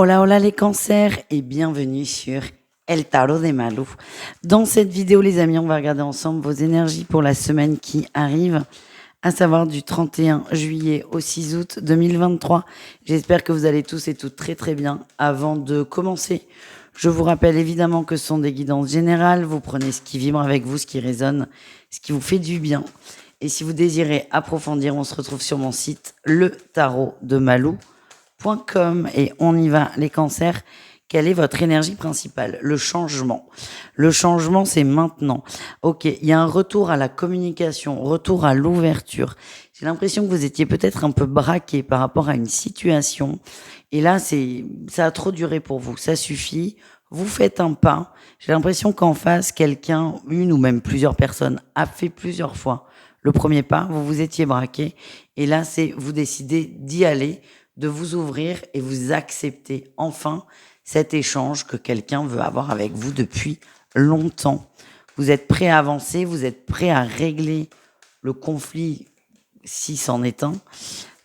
Hola, hola les cancers et bienvenue sur El Tarot de Malou. Dans cette vidéo, les amis, on va regarder ensemble vos énergies pour la semaine qui arrive, à savoir du 31 juillet au 6 août 2023. J'espère que vous allez tous et toutes très très bien. Avant de commencer, je vous rappelle évidemment que ce sont des guidances générales. Vous prenez ce qui vibre avec vous, ce qui résonne, ce qui vous fait du bien. Et si vous désirez approfondir, on se retrouve sur mon site, le tarot de Malou.com, et on y va, les cancers. Quelle est votre énergie principale? Le changement. Le changement, c'est maintenant. Ok, il y a un retour à la communication, retour à l'ouverture. J'ai l'impression que vous étiez peut-être un peu braqué par rapport à une situation. Et là, ça a trop duré pour vous. Ça suffit. Vous faites un pas. J'ai l'impression qu'en face, quelqu'un, une ou même plusieurs personnes, a fait plusieurs fois le premier pas. Vous vous étiez braqué. Et là, vous décidez d'y aller, de vous ouvrir et vous acceptez enfin cet échange que quelqu'un veut avoir avec vous depuis longtemps. Vous êtes prêt à avancer, vous êtes prêt à régler le conflit, si c'en est un,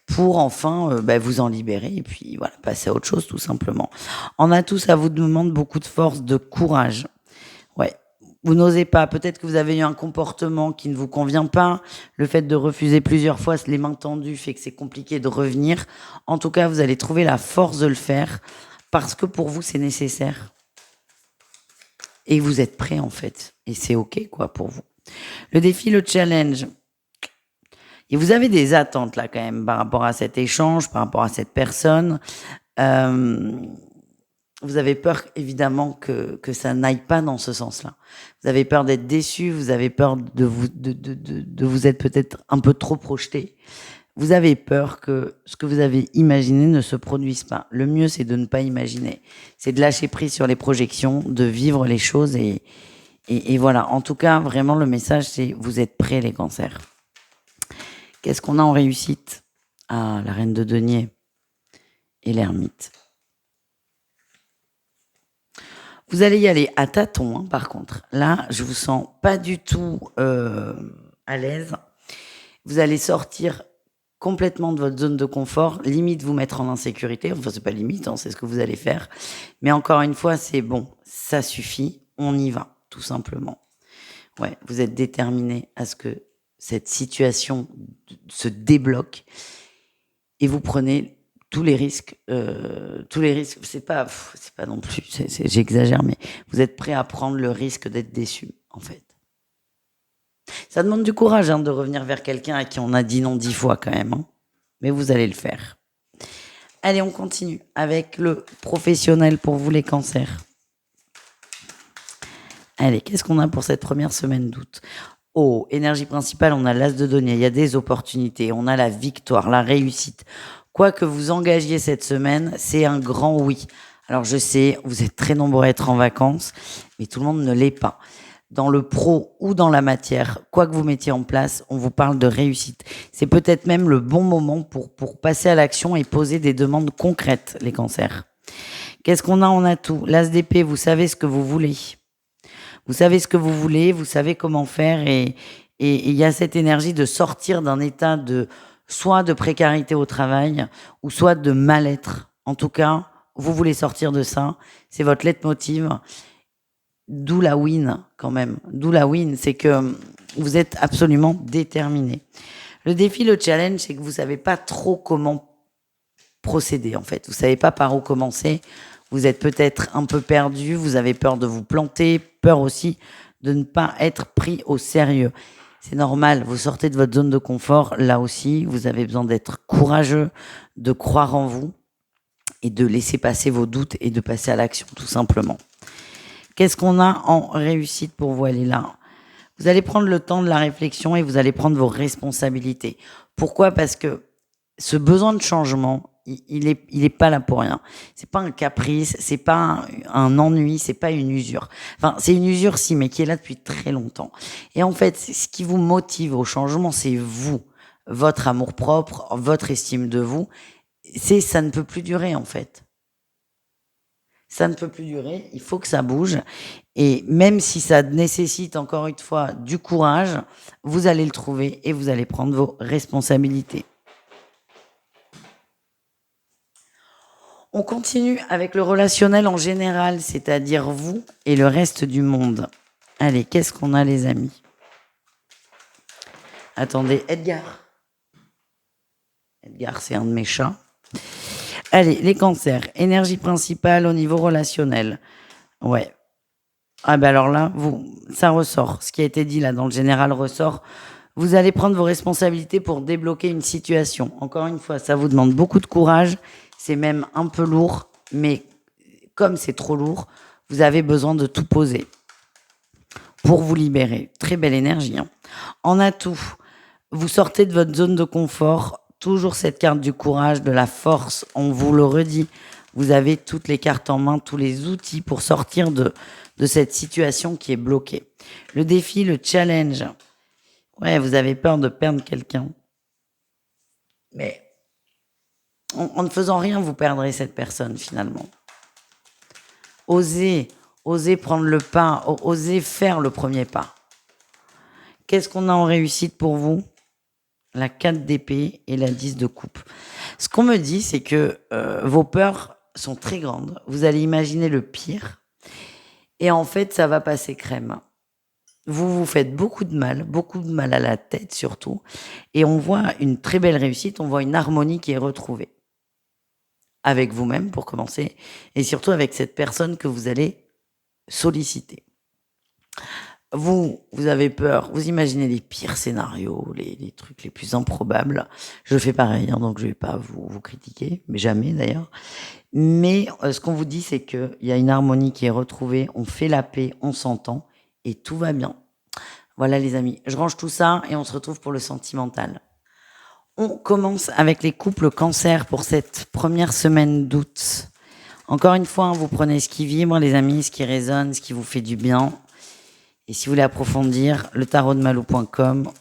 pour enfin vous en libérer et puis voilà, passer à autre chose tout simplement. En atout, ça vous demande beaucoup de force, de courage. Ouais. Vous n'osez pas, peut-être que vous avez eu un comportement qui ne vous convient pas, le fait de refuser plusieurs fois, les mains tendues, fait que c'est compliqué de revenir. En tout cas, vous allez trouver la force de le faire, parce que pour vous, c'est nécessaire. Et vous êtes prêt, en fait. Et c'est OK, quoi, pour vous. Le défi, le challenge. Et vous avez des attentes, là, quand même, par rapport à cet échange, par rapport à cette personne. Vous avez peur, évidemment, que ça n'aille pas dans ce sens-là. Vous avez peur d'être déçu, vous avez peur de vous être peut-être un peu trop projeté. Vous avez peur que ce que vous avez imaginé ne se produise pas. Le mieux, c'est de ne pas imaginer. C'est de lâcher prise sur les projections, de vivre les choses et voilà. En tout cas, vraiment, le message, c'est vous êtes prêts, les cancers. Qu'est-ce qu'on a en réussite? Ah, la reine de denier et l'ermite. Vous allez y aller à tâtons, hein, par contre. Là, je vous sens pas du tout à l'aise. Vous allez sortir complètement de votre zone de confort, limite vous mettre en insécurité. Enfin, c'est pas limite, hein, c'est ce que vous allez faire. Mais encore une fois, c'est bon, ça suffit, on y va, tout simplement. Ouais, vous êtes déterminé à ce que cette situation se débloque et vous prenez tous les risques. C'est pas non plus, j'exagère, mais vous êtes prêt à prendre le risque d'être déçu, en fait. Ça demande du courage, hein, de revenir vers quelqu'un à qui on a dit non 10 fois quand même, hein. Mais vous allez le faire. Allez, on continue avec le professionnel pour vous, les cancers. Allez, qu'est-ce qu'on a pour cette première semaine d'août? Oh, énergie principale, on a l'as de denier, il y a des opportunités, on a la victoire, la réussite. Quoi que vous engagiez cette semaine, c'est un grand oui. Alors je sais, vous êtes très nombreux à être en vacances, mais tout le monde ne l'est pas. Dans le pro ou dans la matière, quoi que vous mettiez en place, on vous parle de réussite. C'est peut-être même le bon moment pour passer à l'action et poser des demandes concrètes, les cancers. Qu'est-ce qu'on a en atout? L'as d'épée, vous savez ce que vous voulez. Vous savez ce que vous voulez, vous savez comment faire et il y a cette énergie de sortir d'un état soit de précarité au travail ou soit de mal-être. En tout cas, vous voulez sortir de ça. C'est votre leitmotiv. D'où la win, quand même. D'où la win, c'est que vous êtes absolument déterminé. Le défi, le challenge, c'est que vous savez pas trop comment procéder, en fait. Vous savez pas par où commencer. Vous êtes peut-être un peu perdu, vous avez peur de vous planter, peur aussi de ne pas être pris au sérieux. C'est normal, vous sortez de votre zone de confort, là aussi, vous avez besoin d'être courageux, de croire en vous et de laisser passer vos doutes et de passer à l'action, tout simplement. Qu'est-ce qu'on a en réussite pour vous? Elle est là. Vous allez prendre le temps de la réflexion et vous allez prendre vos responsabilités. Pourquoi? Parce que ce besoin de changement, il est pas là pour rien. C'est pas un caprice, c'est pas un ennui, c'est pas une usure. Enfin, c'est une usure si, mais qui est là depuis très longtemps. Et en fait, ce qui vous motive au changement, c'est vous, votre amour-propre, votre estime de vous. Ça ne peut plus durer, en fait. Ça ne peut plus durer, il faut que ça bouge. Et même si ça nécessite encore une fois du courage, vous allez le trouver et vous allez prendre vos responsabilités. On continue avec le relationnel en général, c'est-à-dire vous et le reste du monde. Allez, qu'est-ce qu'on a les amis? Attendez, Edgar. Edgar, c'est un de mes chats. Allez, les cancers. Énergie principale au niveau relationnel. Ouais. Ah ben alors là, ça ressort. Ce qui a été dit là dans le général ressort. Vous allez prendre vos responsabilités pour débloquer une situation. Encore une fois, ça vous demande beaucoup de courage. C'est même un peu lourd, mais comme c'est trop lourd, vous avez besoin de tout poser pour vous libérer. Très belle énergie. Hein. En atout, vous sortez de votre zone de confort. Toujours cette carte du courage, de la force. On vous le redit. Vous avez toutes les cartes en main, tous les outils pour sortir de cette situation qui est bloquée. Le défi, le challenge. Ouais, vous avez peur de perdre quelqu'un. Mais en ne faisant rien, vous perdrez cette personne finalement. Osez prendre le pas, osez faire le premier pas. Qu'est-ce qu'on a en réussite pour vous? La 4 d'épée et la 10 de coupe. Ce qu'on me dit, c'est que vos peurs sont très grandes. Vous allez imaginer le pire. Et en fait, ça va passer crème. Vous vous faites beaucoup de mal à la tête surtout. Et on voit une très belle réussite, on voit une harmonie qui est retrouvée. Avec vous-même pour commencer, et surtout avec cette personne que vous allez solliciter. Vous avez peur, vous imaginez les pires scénarios, les trucs les plus improbables. Je fais pareil, hein, donc je vais pas vous critiquer, mais jamais d'ailleurs. Mais ce qu'on vous dit, c'est qu'il y a une harmonie qui est retrouvée, on fait la paix, on s'entend, et tout va bien. Voilà les amis, je range tout ça et on se retrouve pour le sentimental. On commence avec les couples cancer pour cette première semaine d'août. Encore une fois, vous prenez ce qui vibre, les amis, ce qui résonne, ce qui vous fait du bien. Et si vous voulez approfondir, le tarotdemalou.com,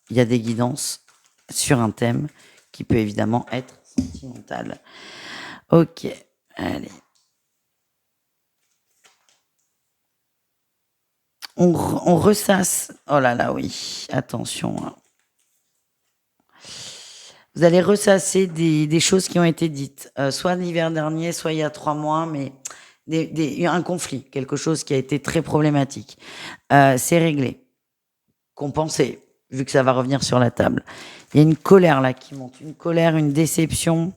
il y a des guidances sur un thème qui peut évidemment être sentimental. Ok, allez. On ressasse. Oh là là, oui, attention. Hein. Vous allez ressasser des choses qui ont été dites, soit l'hiver dernier, soit il y a 3 mois, mais un conflit, quelque chose qui a été très problématique. C'est réglé, compensé, vu que ça va revenir sur la table. Il y a une colère là qui monte, une colère, une déception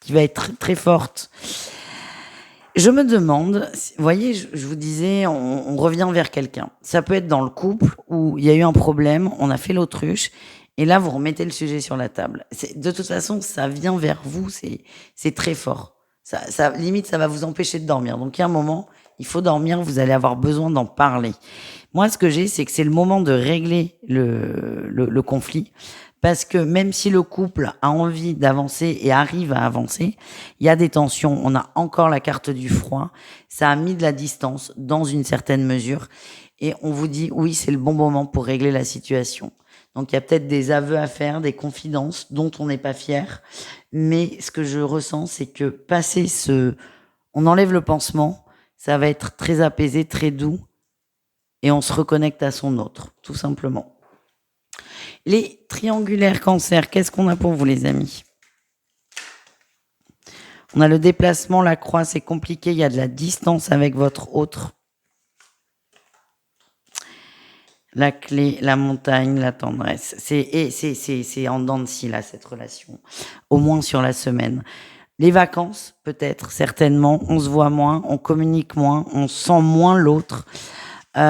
qui va être très, très forte. Je me demande, vous voyez, je vous disais, on revient vers quelqu'un. Ça peut être dans le couple où il y a eu un problème, on a fait l'autruche, et là, vous remettez le sujet sur la table. De toute façon, ça vient vers vous, c'est très fort. Limite, ça va vous empêcher de dormir. Donc, il y a un moment, il faut dormir, vous allez avoir besoin d'en parler. Moi, ce que j'ai, c'est que c'est le moment de régler le conflit. Parce que même si le couple a envie d'avancer et arrive à avancer, il y a des tensions. On a encore la carte du froid. Ça a mis de la distance dans une certaine mesure. Et on vous dit, oui, c'est le bon moment pour régler la situation. Donc il y a peut-être des aveux à faire, des confidences dont on n'est pas fier. Mais ce que je ressens, c'est que passer on enlève le pansement, ça va être très apaisé, très doux. Et on se reconnecte à son autre, tout simplement. Les triangulaires cancer, qu'est-ce qu'on a pour vous les amis? On a le déplacement, la croix, c'est compliqué, il y a de la distance avec votre autre. La clé, la montagne, la tendresse. C'est en dents de scie, là, cette relation. Au moins sur la semaine. Les vacances, peut-être, certainement. On se voit moins, on communique moins, on sent moins l'autre. On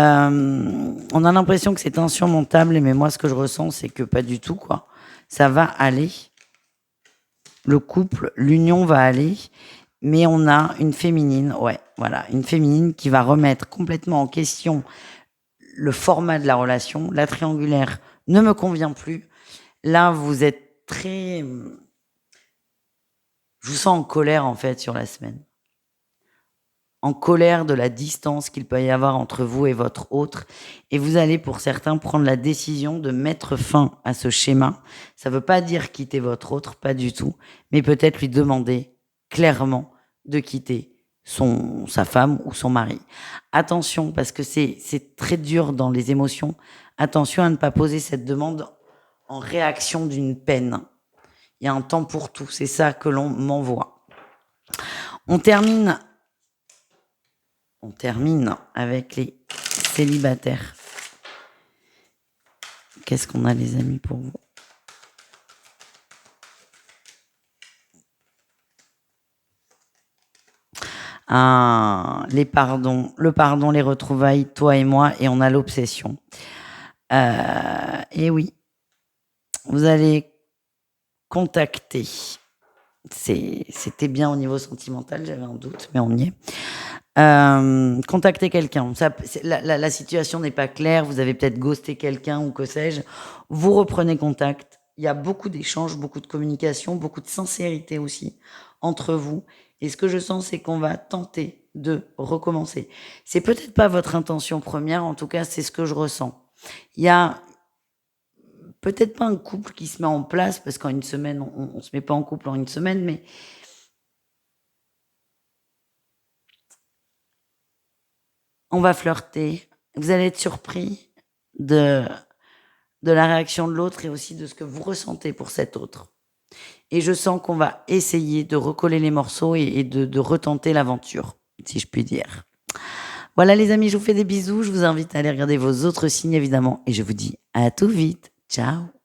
a l'impression que c'est insurmontable, mais moi, ce que je ressens, c'est que pas du tout, quoi. Ça va aller. Le couple, l'union va aller, mais on a une féminine, une féminine qui va remettre complètement en question le format de la relation. La triangulaire ne me convient plus. Là, vous êtes très... Je vous sens en colère, en fait, sur la semaine. En colère de la distance qu'il peut y avoir entre vous et votre autre. Et vous allez, pour certains, prendre la décision de mettre fin à ce schéma. Ça ne veut pas dire quitter votre autre, pas du tout, mais peut-être lui demander clairement de quitter sa femme ou son mari. Attention, parce que c'est très dur dans les émotions. Attention à ne pas poser cette demande en réaction d'une peine. Il y a un temps pour tout, c'est ça que l'on m'envoie. On termine avec les célibataires. Qu'est-ce qu'on a, les amis, pour vous? Le pardon, les retrouvailles, toi et moi, et on a l'obsession. Et oui, vous allez contacter. C'était bien au niveau sentimental, j'avais un doute, mais on y est. Contacter quelqu'un. La situation n'est pas claire, vous avez peut-être ghosté quelqu'un ou que sais-je. Vous reprenez contact. Il y a beaucoup d'échanges, beaucoup de communication, beaucoup de sincérité aussi entre vous. Et ce que je sens, c'est qu'on va tenter de recommencer. C'est peut-être pas votre intention première, en tout cas, c'est ce que je ressens. Il y a peut-être pas un couple qui se met en place, parce qu'en une semaine, on se met pas en couple en une semaine, mais on va flirter. Vous allez être surpris de la réaction de l'autre et aussi de ce que vous ressentez pour cet autre. Et je sens qu'on va essayer de recoller les morceaux et de retenter l'aventure, si je puis dire. Voilà les amis, je vous fais des bisous. Je vous invite à aller regarder vos autres signes évidemment. Et je vous dis à tout vite. Ciao.